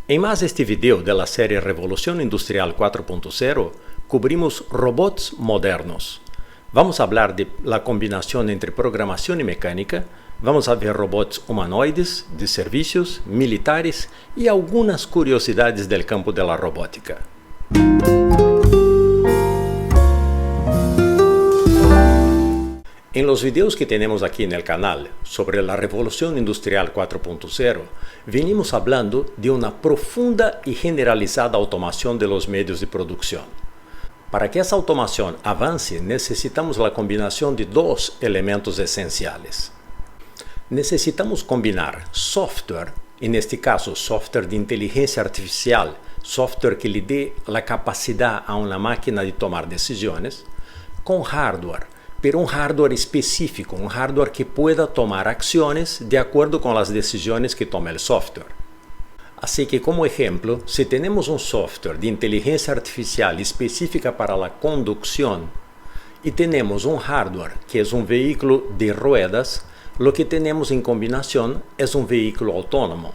En más este video de la serie Revolución Industrial 4.0, cubrimos robots modernos. Vamos a hablar de la combinación entre programación y mecánica, vamos a ver robots humanoides, de servicios, militares y algunas curiosidades del campo de la robótica. En los videos que tenemos aquí en el canal sobre la Revolución Industrial 4.0, venimos hablando de una profunda y generalizada automación de los medios de producción. Para que esa automación avance, necesitamos la combinación de dos elementos esenciales. Necesitamos combinar software, en este caso software de inteligencia artificial, software que le dé la capacidad a una máquina de tomar decisiones, con hardware, pero un hardware específico, un hardware que pueda tomar acciones de acuerdo con las decisiones que toma el software. Así que, como ejemplo, si tenemos un software de inteligencia artificial específica para la conducción y tenemos un hardware que es un vehículo de ruedas, lo que tenemos en combinación es un vehículo autónomo.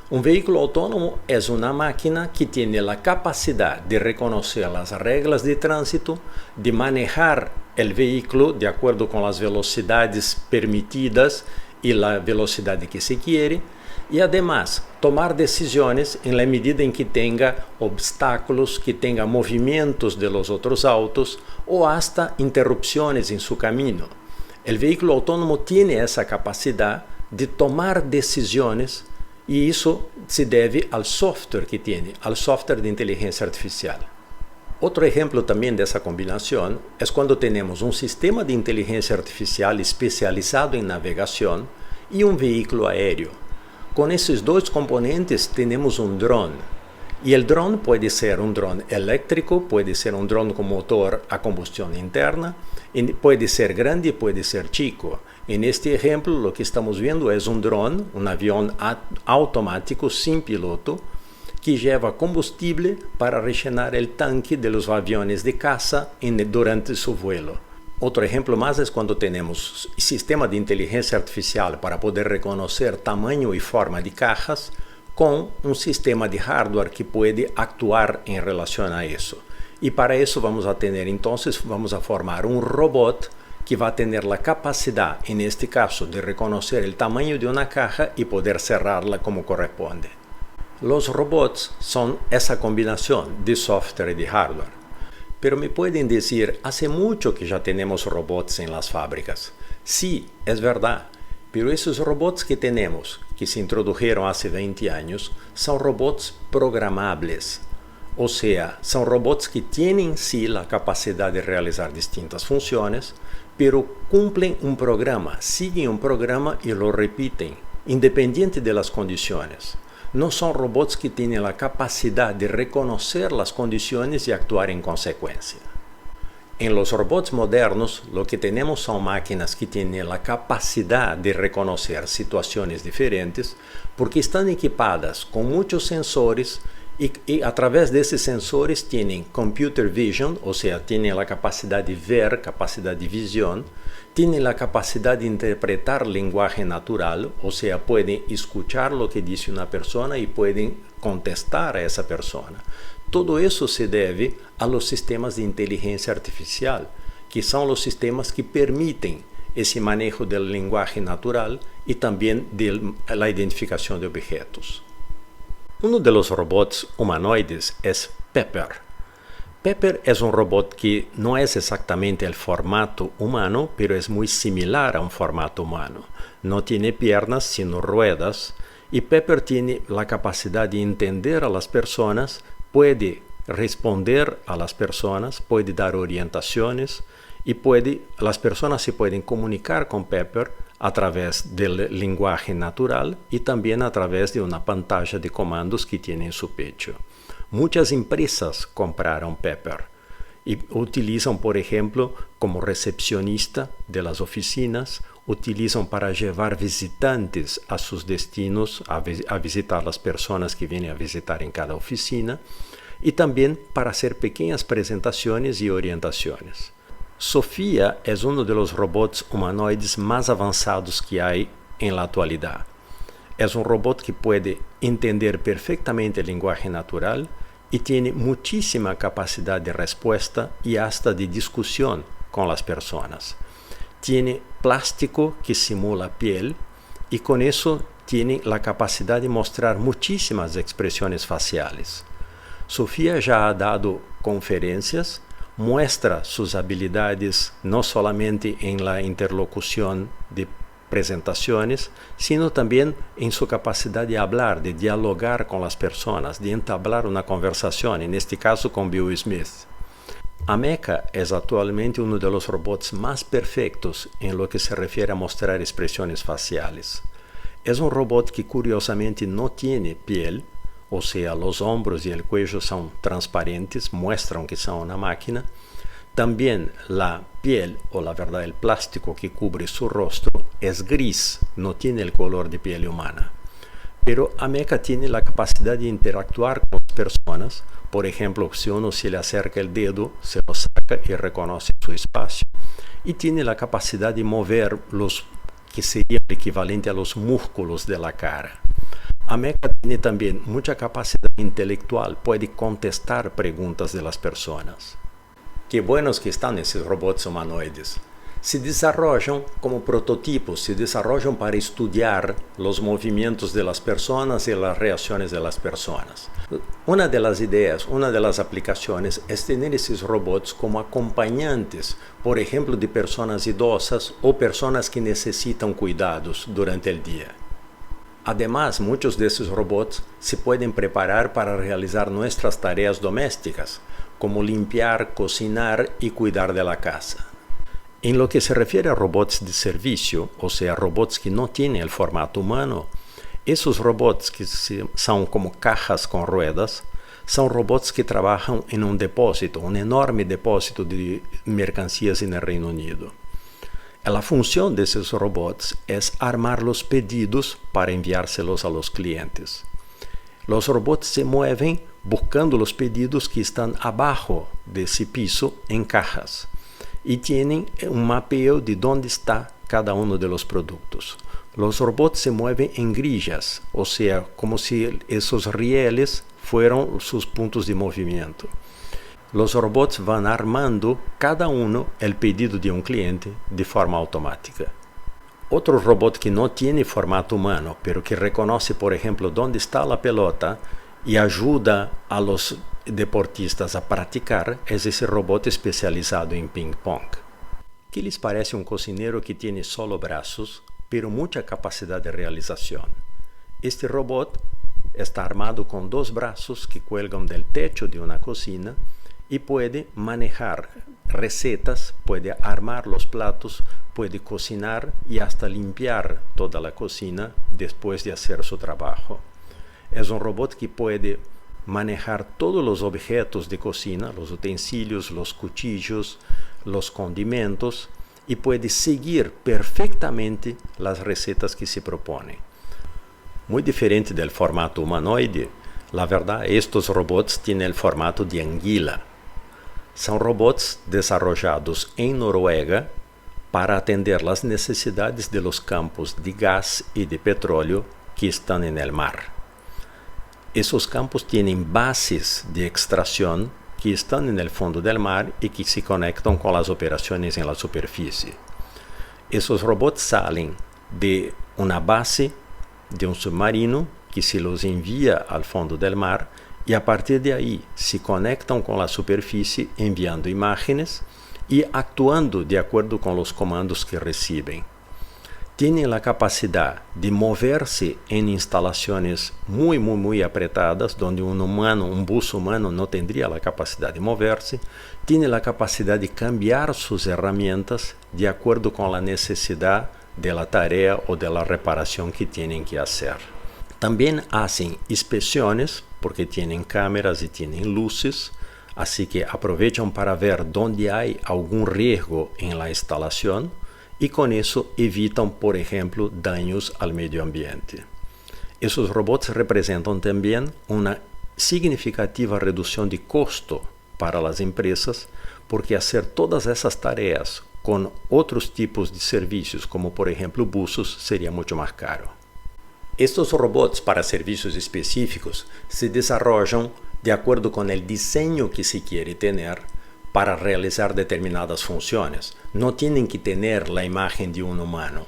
Un vehículo autónomo es una máquina que tiene la capacidad de reconocer las reglas de tránsito, de manejar el vehículo de acuerdo con las velocidades permitidas y la velocidad que se quiere, y además tomar decisiones en la medida en que tenga obstáculos, que tenga movimientos de los otros autos o hasta interrupciones en su camino. El vehículo autónomo tiene esa capacidad de tomar decisiones y eso se debe al software que tiene, al software de inteligencia artificial. Otro ejemplo también de esa combinación es cuando tenemos un sistema de inteligencia artificial especializado en navegación y un vehículo aéreo. Con esos dos componentes tenemos un dron. Y el dron puede ser un dron eléctrico, puede ser un dron con motor a combustión interna, puede ser grande, puede ser chico. En este ejemplo lo que estamos viendo es un dron, un avión automático sin piloto, que lleva combustible para rellenar el tanque de los aviones de caza durante su vuelo. Otro ejemplo más es cuando tenemos sistema de inteligencia artificial para poder reconocer tamaño y forma de cajas con un sistema de hardware que puede actuar en relación a eso. Y para eso vamos a formar un robot que va a tener la capacidad, en este caso, de reconocer el tamaño de una caja y poder cerrarla como corresponde. Los robots son esa combinación de software y de hardware. Pero me pueden decir, hace mucho que ya tenemos robots en las fábricas. Sí, es verdad, pero esos robots que tenemos, que se introdujeron hace 20 años, son robots programables. O sea, son robots que tienen sí la capacidad de realizar distintas funciones, pero cumplen un programa, siguen un programa y lo repiten, independiente de las condiciones. No son robots que tienen la capacidad de reconocer las condiciones y actuar en consecuencia. En los robots modernos, lo que tenemos son máquinas que tienen la capacidad de reconocer situaciones diferentes porque están equipadas con muchos sensores y a través de esos sensores tienen computer vision, o sea, tienen la capacidad de ver, capacidad de visión, tienen la capacidad de interpretar lenguaje natural, o sea, pueden escuchar lo que dice una persona y pueden contestar a esa persona. Todo eso se debe a los sistemas de inteligencia artificial, que son los sistemas que permiten ese manejo del lenguaje natural y también de la identificación de objetos. Uno de los robots humanoides es Pepper. Pepper es un robot que no es exactamente el formato humano, pero es muy similar a un formato humano. No tiene piernas, sino ruedas, y Pepper tiene la capacidad de entender a las personas, puede responder a las personas, puede dar orientaciones y las personas se pueden comunicar con Pepper a través del lenguaje natural y también a través de una pantalla de comandos que tiene en su pecho. Muchas empresas compraron Pepper y utilizan, por ejemplo, como recepcionista de las oficinas, utilizan para llevar visitantes a sus destinos, a visitar las personas que vienen a visitar en cada oficina, y también para hacer pequeñas presentaciones y orientaciones. Sofía es uno de los robots humanoides más avanzados que hay en la actualidad. Es un robot que puede entender perfectamente el lenguaje natural y tiene muchísima capacidad de respuesta y hasta de discusión con las personas. Tiene plástico que simula piel y con eso tiene la capacidad de mostrar muchísimas expresiones faciales. Sofía ya ha dado conferencias, muestra sus habilidades no solamente en la interlocución de presentaciones, sino también en su capacidad de hablar, de dialogar con las personas, de entablar una conversación, en este caso con Will Smith. Ameca es actualmente uno de los robots más perfectos en lo que se refiere a mostrar expresiones faciales. Es un robot que curiosamente no tiene piel, o sea, los hombros y el cuello son transparentes, muestran que son una máquina. También la piel, o la verdad el plástico que cubre su rostro, es gris, no tiene el color de piel humana. Pero Ameca tiene la capacidad de interactuar con las personas. Por ejemplo, si uno se le acerca el dedo, se lo saca y reconoce su espacio. Y tiene la capacidad de mover los que sería el equivalente a los músculos de la cara. Ameca tiene también mucha capacidad intelectual, puede contestar preguntas de las personas. Qué buenos que están esos robots humanoides. Se desarrollan como prototipos, se desarrollan para estudiar los movimientos de las personas y las reacciones de las personas. Una de las ideas, una de las aplicaciones es tener esos robots como acompañantes, por ejemplo, de personas idosas o personas que necesitan cuidados durante el día. Además, muchos de esos robots se pueden preparar para realizar nuestras tareas domésticas, como limpiar, cocinar y cuidar de la casa. En lo que se refiere a robots de servicio, o sea, robots que no tienen el formato humano, esos robots que son como cajas con ruedas, son robots que trabajan en un depósito, un enorme depósito de mercancías en el Reino Unido. La función de esos robots es armar los pedidos para enviárselos a los clientes. Los robots se mueven buscando los pedidos que están abajo de ese piso en cajas y tienen un mapeo de dónde está cada uno de los productos. Los robots se mueven en grillas, o sea, como si esos rieles fueran sus puntos de movimiento. Los robots van armando cada uno el pedido de un cliente de forma automática. Otro robot que no tiene formato humano, pero que reconoce, por ejemplo, dónde está la pelota y ayuda a los deportistas a practicar, es ese robot especializado en ping-pong. ¿Qué les parece un cocinero que tiene solo brazos, pero mucha capacidad de realización? Este robot está armado con 2 brazos que cuelgan del techo de una cocina y puede manejar recetas, puede armar los platos, puede cocinar y hasta limpiar toda la cocina después de hacer su trabajo. Es un robot que puede manejar todos los objetos de cocina, los utensilios, los cuchillos, los condimentos y puede seguir perfectamente las recetas que se propone. Muy diferente del formato humanoide, la verdad, estos robots tienen el formato de anguila. Son robots desarrollados en Noruega para atender las necesidades de los campos de gas y de petróleo que están en el mar. Esos campos tienen bases de extracción que están en el fondo del mar y que se conectan con las operaciones en la superficie. Esos robots salen de una base de un submarino que se los envía al fondo del mar y a partir de ahí se conectan con la superficie enviando imágenes y actuando de acuerdo con los comandos que reciben. Tienen la capacidad de moverse en instalaciones muy apretadas, donde un buzo humano no tendría la capacidad de moverse. Tiene la capacidad de cambiar sus herramientas de acuerdo con la necesidad de la tarea o de la reparación que tienen que hacer. También hacen inspecciones porque tienen cámaras y tienen luces, así que aprovechan para ver dónde hay algún riesgo en la instalación y con eso evitan, por ejemplo, daños al medio ambiente. Esos robots representan también una significativa reducción de costo para las empresas porque hacer todas esas tareas con otros tipos de servicios, como por ejemplo buzos, sería mucho más caro. Estos robots para servicios específicos se desarrollan de acuerdo con el diseño que se quiere tener para realizar determinadas funciones. No tienen que tener la imagen de un humano,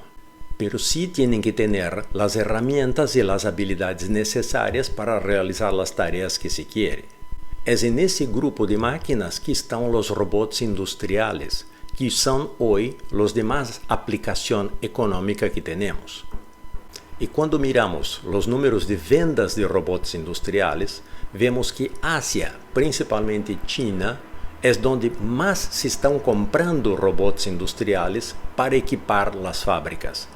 pero sí tienen que tener las herramientas y las habilidades necesarias para realizar las tareas que se quiere. Es en ese grupo de máquinas que están los robots industriales, que son hoy los de más aplicación económica que tenemos. Y cuando miramos los números de ventas de robots industriales, vemos que Asia, principalmente China, es donde más se están comprando robots industriales para equipar las fábricas.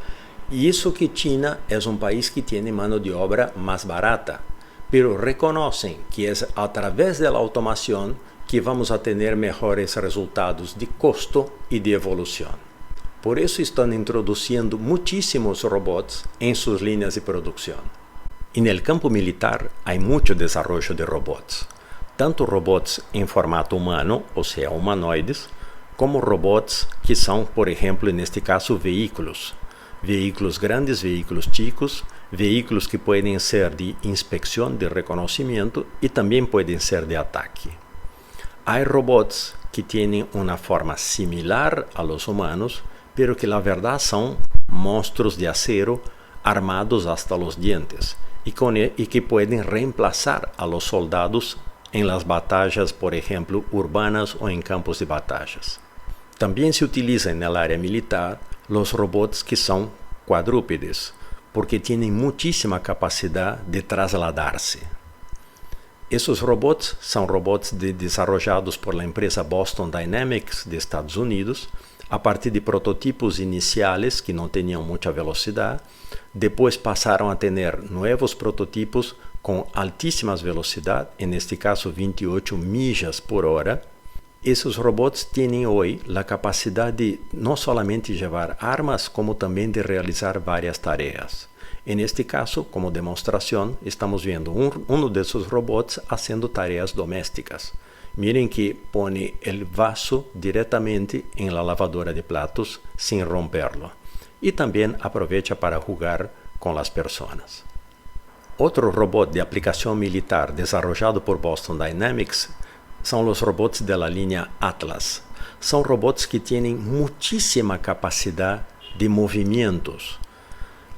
Y eso que China es un país que tiene mano de obra más barata, pero reconocen que es a través de la automación que vamos a tener mejores resultados de costo y de evolución. Por eso están introduciendo muchísimos robots en sus líneas de producción. En el campo militar hay mucho desarrollo de robots, tanto robots en formato humano, o sea, humanoides, como robots que son, por ejemplo, en este caso, vehículos grandes, vehículos chicos, vehículos que pueden ser de inspección, de reconocimiento y también pueden ser de ataque. Hay robots que tienen una forma similar a los humanos, pero que la verdad son monstruos de acero armados hasta los dientes y que pueden reemplazar a los soldados en las batallas, por ejemplo, urbanas o en campos de batallas. También se utiliza en el área militar los robots que son cuadrúpedes, porque tienen muchísima capacidad de trasladarse. Esos robots son robots desarrollados por la empresa Boston Dynamics de Estados Unidos, a partir de prototipos iniciales que no tenían mucha velocidad. Después pasaron a tener nuevos prototipos con altísimas velocidad, en este caso 28 millas por hora. Esos robots tienen hoy la capacidad de no solamente llevar armas, como también de realizar varias tareas. En este caso, como demostración, estamos viendo uno de esos robots haciendo tareas domésticas. Miren que pone el vaso directamente en la lavadora de platos sin romperlo. Y también aprovecha para jugar con las personas. Otro robot de aplicación militar desarrollado por Boston Dynamics son los robots de la línea Atlas. Son robots que tienen muchísima capacidad de movimientos.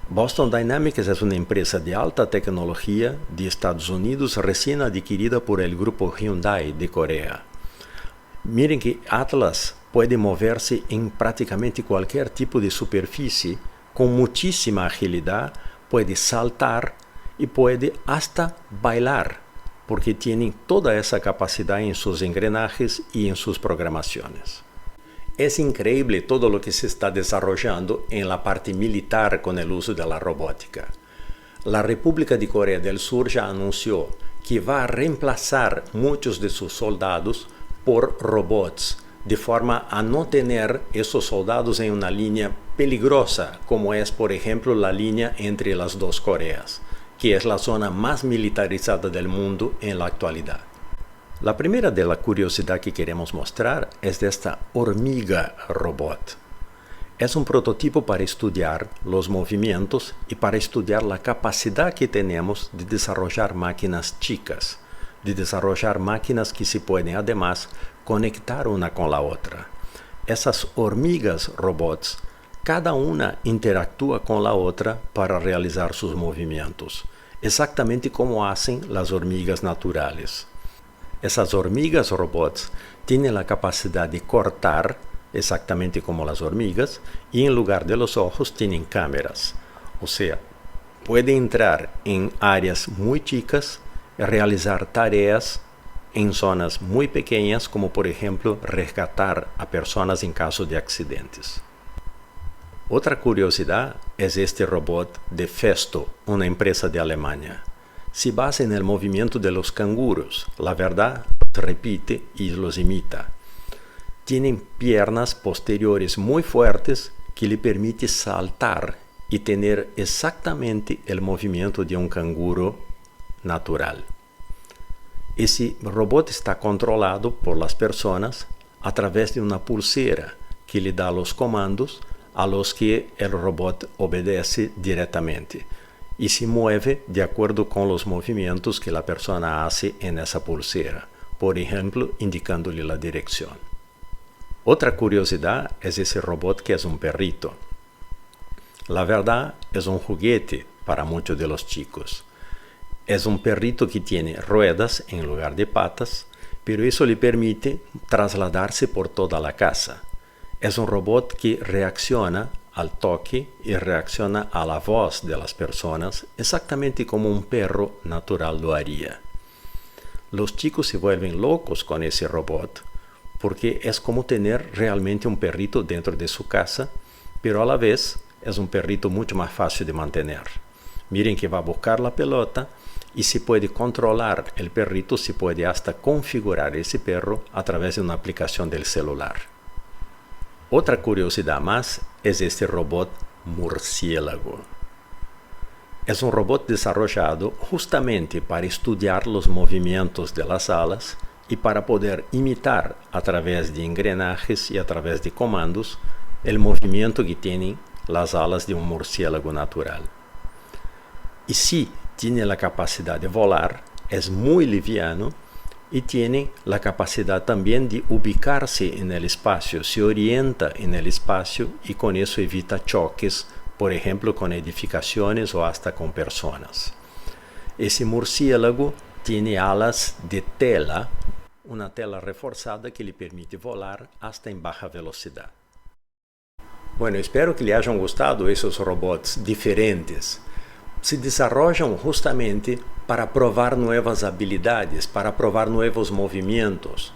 Boston Dynamics es una empresa de alta tecnología de Estados Unidos recién adquirida por el grupo Hyundai de Corea. Miren que Atlas puede moverse en prácticamente cualquier tipo de superficie con muchísima agilidad, puede saltar y puede hasta bailar, porque tienen toda esa capacidad en sus engranajes y en sus programaciones. Es increíble todo lo que se está desarrollando en la parte militar con el uso de la robótica. La República de Corea del Sur ya anunció que va a reemplazar muchos de sus soldados por robots, de forma a no tener esos soldados en una línea peligrosa, como es, por ejemplo, la línea entre las dos Coreas, que es la zona más militarizada del mundo en la actualidad. La primera de la curiosidad que queremos mostrar es de esta hormiga robot. Es un prototipo para estudiar los movimientos y para estudiar la capacidad que tenemos de desarrollar máquinas chicas, de desarrollar máquinas que se pueden además conectar una con la otra. Esas hormigas robots, cada una interactúa con la otra para realizar sus movimientos, exactamente como hacen las hormigas naturales. Esas hormigas robots tienen la capacidad de cortar, exactamente como las hormigas, y en lugar de los ojos tienen cámaras. O sea, puede entrar en áreas muy chicas y realizar tareas en zonas muy pequeñas, como por ejemplo rescatar a personas en caso de accidentes. Otra curiosidad es este robot de Festo, una empresa de Alemania. Se basa en el movimiento de los canguros, la verdad, los repite y los imita. Tienen piernas posteriores muy fuertes que le permiten saltar y tener exactamente el movimiento de un canguro natural. Ese robot está controlado por las personas a través de una pulsera que le da los comandos a los que el robot obedece directamente. y se mueve de acuerdo con los movimientos que la persona hace en esa pulsera, por ejemplo, indicándole la dirección. Otra curiosidad es ese robot que es un perrito. La verdad, es un juguete para muchos de los chicos. Es un perrito que tiene ruedas en lugar de patas, pero eso le permite trasladarse por toda la casa. Es un robot que reacciona al toque y reacciona a la voz de las personas exactamente como un perro natural lo haría. Los chicos se vuelven locos con ese robot porque es como tener realmente un perrito dentro de su casa, pero a la vez es un perrito mucho más fácil de mantener. Miren que va a buscar la pelota y se puede controlar el perrito, se puede hasta configurar ese perro a través de una aplicación del celular. Otra curiosidad más es este robot murciélago. Es un robot desarrollado justamente para estudiar los movimientos de las alas y para poder imitar a través de engranajes y a través de comandos el movimiento que tienen las alas de un murciélago natural. Y sí, tiene la capacidad de volar, es muy liviano y tiene la capacidad también de ubicarse en el espacio, se orienta en el espacio y con eso evita choques, por ejemplo, con edificaciones o hasta con personas. Ese murciélago tiene alas de tela, una tela reforzada que le permite volar hasta en baja velocidad. Bueno, espero que le hayan gustado esos robots diferentes. Se desarrollan justamente para probar nuevas habilidades, para probar nuevos movimientos.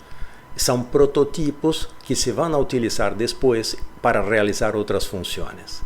São prototipos que se van a utilizar después para realizar otras funciones.